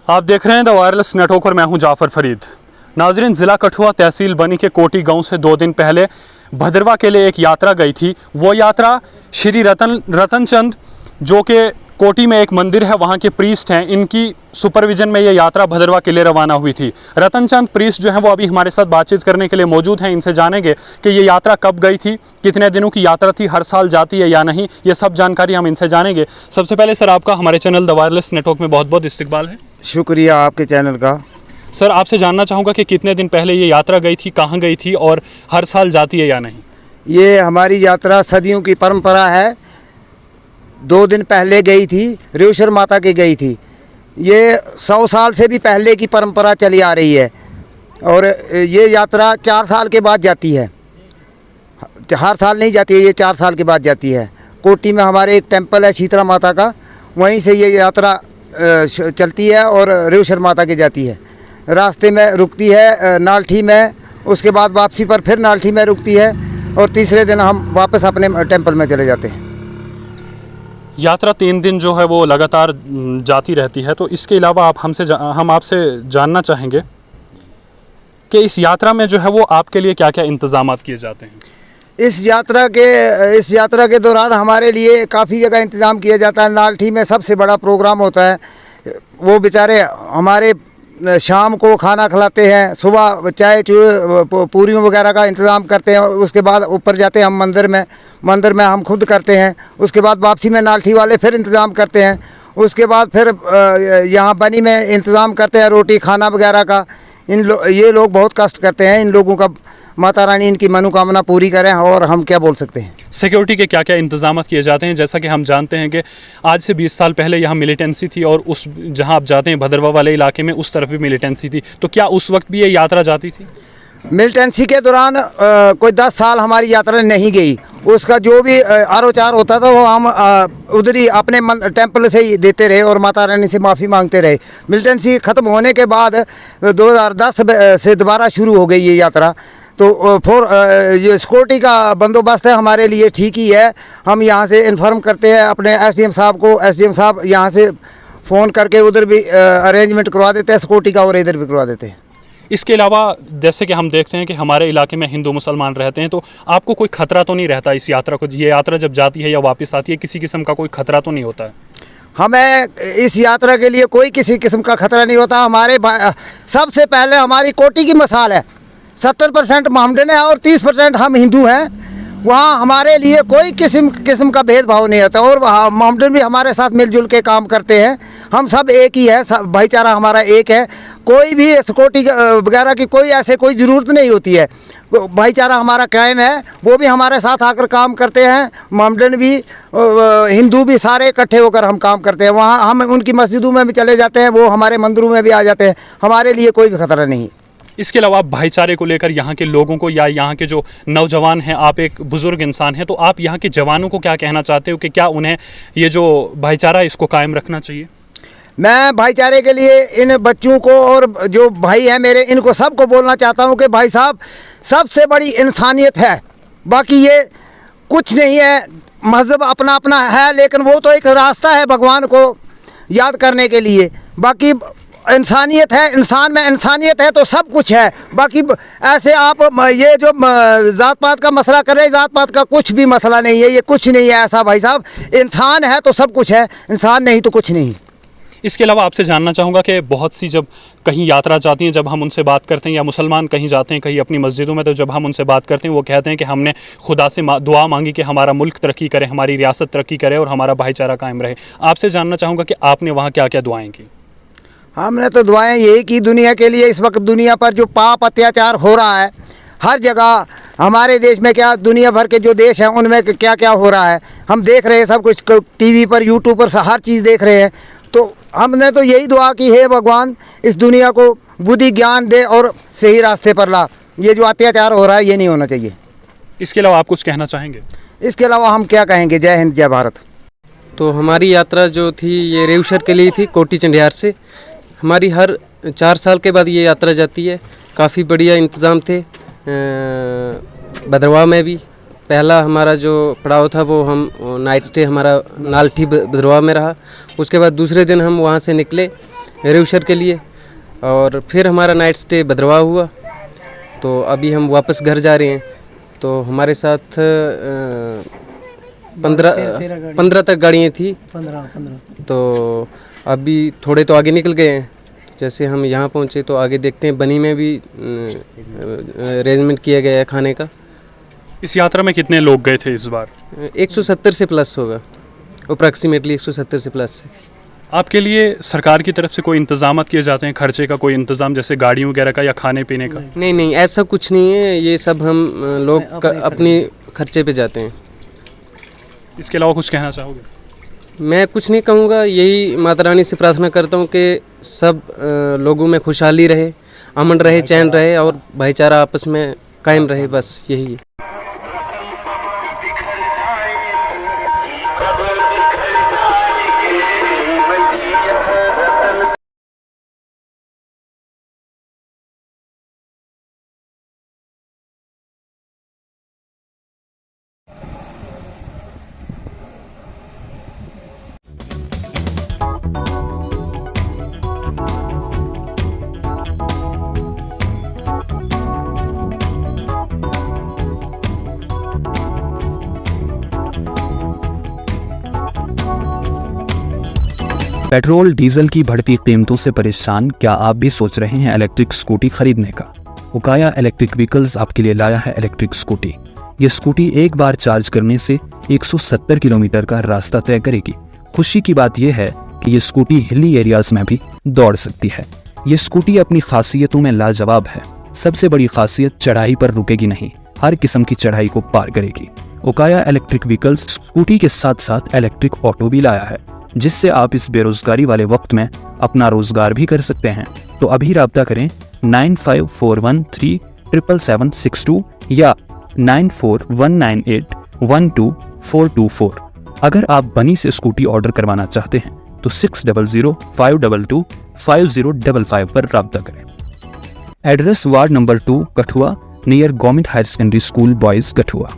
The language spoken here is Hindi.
आप देख रहे हैं द वायरलेस नेटवर्क और मैं हूं जाफर फरीद। नाजरीन, ज़िला कठुआ तहसील बनी के कोटी गांव से 2 दिन पहले भदरवा के लिए एक यात्रा गई थी। वो यात्रा श्री रतन चंद, जो कि कोटी में एक मंदिर है, वहाँ के प्रीस्ट हैं, इनकी सुपरविजन में ये यात्रा भदरवा के लिए रवाना हुई थी। रतन चंद प्रीस्ट जो हैं वो अभी हमारे साथ बातचीत करने के लिए मौजूद हैं। इनसे जानेंगे कि ये यात्रा कब गई थी, कितने दिनों की यात्रा थी, हर साल जाती है या नहीं, ये सब जानकारी हम इनसे जानेंगे। सबसे पहले सर, आपका हमारे चैनल द वायरलेस नेटवर्क में बहुत बहुत इस्तकबाल है। शुक्रिया आपके चैनल का। सर, आपसे जानना चाहूँगा कि कितने दिन पहले ये यात्रा गई थी, कहाँ गई थी और हर साल जाती है या नहीं? ये हमारी यात्रा सदियों की परंपरा है। 2 दिन पहले गई थी, रेवशर माता की गई थी। ये 100 साल से भी पहले की परंपरा चली आ रही है और ये यात्रा 4 साल के बाद जाती है। हर साल नहीं जाती है, ये 4 साल के बाद जाती है। कोटी में हमारे एक टेम्पल है शीतला माता का, वहीं से ये यात्रा चलती है और रेवशर माता की जाती है। रास्ते में रुकती है नालठी में, उसके बाद वापसी पर फिर नालठी में रुकती है और तीसरे दिन हम वापस अपने टेम्पल में चले जाते हैं। यात्रा 3 दिन जो है वो लगातार जाती रहती है, तो इसके अलावा हम आपसे जानना चाहेंगे कि इस यात्रा में जो है वो आपके लिए क्या क्या इंतजामात किए जाते हैं? इस यात्रा के दौरान हमारे लिए काफ़ी जगह इंतज़ाम किया जाता है। नालठी में सबसे बड़ा प्रोग्राम होता है। वो बेचारे हमारे शाम को खाना खिलाते हैं, सुबह चाय पूरियों वगैरह का इंतज़ाम करते हैं। उसके बाद ऊपर जाते हैं हम मंदिर में हम खुद करते हैं। उसके बाद वापसी में नालठी वाले फिर इंतज़ाम करते हैं। उसके बाद फिर यहाँ बनी में इंतज़ाम करते हैं रोटी खाना वगैरह का। ये लोग बहुत कष्ट करते हैं। इन लोगों का माता रानी इनकी मनोकामना पूरी करें, और हम क्या बोल सकते हैं। सिक्योरिटी के क्या क्या इंतजाम किए जाते हैं? जैसा कि हम जानते हैं कि आज से 20 साल पहले यहाँ मिलिटेंसी थी और उस जहाँ आप जाते हैं भदरवा वाले इलाके में, उस तरफ भी मिलिटेंसी थी, तो क्या उस वक्त भी ये यात्रा जाती थी? मिलिटेंसी के दौरान कोई 10 साल हमारी यात्रा नहीं गई। उसका जो भी आरोचार होता था वो हम उधर ही अपने टेम्पल से ही देते रहे और माता रानी से माफ़ी मांगते रहे। मिलिटेंसी ख़त्म होने के बाद 2010 से दोबारा शुरू हो गई ये यात्रा। तो ये सिक्योरिटी का बंदोबस्त है हमारे लिए ठीक ही है। हम यहाँ से इन्फॉर्म करते हैं अपने एसडीएम साहब को। एसडीएम साहब यहाँ से फ़ोन करके उधर भी अरेंजमेंट करवा देते हैं सिक्योरिटी का, और इधर भी करवा देते हैं। इसके अलावा जैसे कि हम देखते हैं कि हमारे इलाके में हिंदू मुसलमान रहते हैं, तो आपको कोई खतरा तो नहीं रहता इस यात्रा को? ये यात्रा जब जाती है या वापस आती है, किसी किस्म का कोई खतरा तो नहीं होता है? हमें इस यात्रा के लिए कोई किसी किस्म का खतरा नहीं होता। सबसे पहले हमारी कोटी की मिसाल है। 70% मोहम्मदन है और 30% हम हिंदू हैं। वहाँ हमारे लिए कोई किस्म का भेदभाव नहीं होता और मोहम्मदन भी हमारे साथ मिलजुल के काम करते हैं। हम सब एक ही है, भाईचारा हमारा एक है। कोई भी सिक्योरिटी वगैरह की कोई ज़रूरत नहीं होती है। भाईचारा हमारा कायम है। वो भी हमारे साथ आकर काम करते हैं। मोहम्मदन भी हिंदू भी सारे इकट्ठे होकर हम काम करते हैं। वहाँ हम उनकी मस्जिदों में भी चले जाते हैं, वो हमारे मंदिरों में भी आ जाते हैं। हमारे लिए कोई भी खतरा नहीं। इसके अलावा भाईचारे को लेकर यहाँ के लोगों को या यहाँ के जो नौजवान हैं, आप एक बुज़ुर्ग इंसान हैं, तो आप यहाँ के जवानों को क्या कहना चाहते हो कि क्या उन्हें ये जो भाईचारा इसको कायम रखना चाहिए? मैं भाईचारे के लिए इन बच्चों को और जो भाई हैं मेरे, इनको सबको बोलना चाहता हूँ कि भाई साहब, सबसे बड़ी इंसानियत है। बाकी ये कुछ नहीं है। मज़हब अपना अपना है, लेकिन वो तो एक रास्ता है भगवान को याद करने के लिए। बाकी इंसानियत है, इंसान में इंसानियत है तो सब कुछ है। बाकी ऐसे आप ये जो ज़ात पात का मसला कर रहे हैं, ज़ात पात का कुछ भी मसला नहीं है। ये कुछ नहीं है ऐसा भाई साहब। इंसान है तो सब कुछ है, इंसान नहीं तो कुछ नहीं। इसके अलावा आपसे जानना चाहूँगा कि बहुत सी जब कहीं यात्रा जाती हैं, जब हम उनसे बात करते हैं, या मुसलमान कहीं जाते हैं कहीं अपनी मस्जिदों में, तो जब हम उनसे बात करते हैं वो कहते हैं कि हमने खुदा से दुआ मांगी कि हमारा मुल्क तरक्की करे, हमारी रियासत तरक्की करे और हमारा भाईचारा कायम रहे। आपसे जानना चाहूँगा कि आपने वहाँ क्या क्या दुआएँ की? हमने तो दुआएं यही की दुनिया के लिए। इस वक्त दुनिया पर जो पाप अत्याचार हो रहा है हर जगह, हमारे देश में क्या, दुनिया भर के जो देश हैं उनमें क्या क्या हो रहा है हम देख रहे हैं। सब कुछ टीवी पर, यूट्यूब पर हर चीज़ देख रहे हैं। तो हमने तो यही दुआ की है, भगवान इस दुनिया को बुद्धि ज्ञान दे और सही रास्ते पर ला। ये जो अत्याचार हो रहा है ये नहीं होना चाहिए। इसके अलावा आप कुछ कहना चाहेंगे? इसके अलावा हम क्या कहेंगे। जय हिंद, जय भारत। तो हमारी यात्रा जो थी ये रेवशर के लिए थी, कोटी चंडियार से। हमारी हर 4 साल के बाद ये यात्रा जाती है। काफ़ी बढ़िया इंतज़ाम थे। भदरवा में भी पहला हमारा जो पड़ाव था वो हम नाइट स्टे हमारा नालठी भदरवा में रहा। उसके बाद दूसरे दिन हम वहाँ से निकले रेवशर के लिए, और फिर हमारा नाइट स्टे भद्रवा हुआ। तो अभी हम वापस घर जा रहे हैं। तो हमारे साथ 15 तक गाड़ियाँ थी। 15 तो अभी थोड़े तो आगे निकल गए हैं। जैसे हम यहाँ पहुँचे तो आगे देखते हैं बनी में भी अरेंजमेंट किया गया है खाने का। इस यात्रा में कितने लोग गए थे इस बार? 170 से प्लस होगा, अप्रॉक्सीमेटली 170 से प्लस है। आपके लिए सरकार की तरफ से कोई इंतजाम किए जाते हैं, खर्चे का कोई इंतज़ाम, जैसे गाड़ी वगैरह का या खाने पीने का? नहीं, ऐसा कुछ नहीं है। ये सब हम लोग अपनी खर्चे पे जाते हैं। इसके अलावा कुछ कहना चाहोगे? मैं कुछ नहीं कहूँगा, यही माता रानी से प्रार्थना करता हूँ कि सब लोगों में खुशहाली रहे, अमन रहे, चैन रहे और भाईचारा आपस में कायम रहे, बस यही है। पेट्रोल डीजल की बढ़ती कीमतों से परेशान क्या आप भी सोच रहे हैं इलेक्ट्रिक स्कूटी खरीदने का? उकाया इलेक्ट्रिक व्हीकल्स आपके लिए लाया है इलेक्ट्रिक स्कूटी। ये स्कूटी एक बार चार्ज करने से 170 किलोमीटर का रास्ता तय करेगी। खुशी की बात यह है कि ये स्कूटी हिली एरियाज में भी दौड़ सकती है। ये स्कूटी अपनी खासियतों में लाजवाब है। सबसे बड़ी खासियत, चढ़ाई पर रुकेगी नहीं, हर किस्म की चढ़ाई को पार करेगी। उकाया इलेक्ट्रिक व्हीकल्स स्कूटी के साथ साथ इलेक्ट्रिक ऑटो भी लाया है, जिससे आप इस बेरोजगारी वाले वक्त में अपना रोजगार भी कर सकते हैं। तो अभी राब्ता करें 9541377762 या 9419812424। अगर आप बनी से स्कूटी ऑर्डर करवाना चाहते हैं तो 6005225055 पर राब्ता करें। Address ward number 2 Kathua, near government higher secondary school boys Kathua.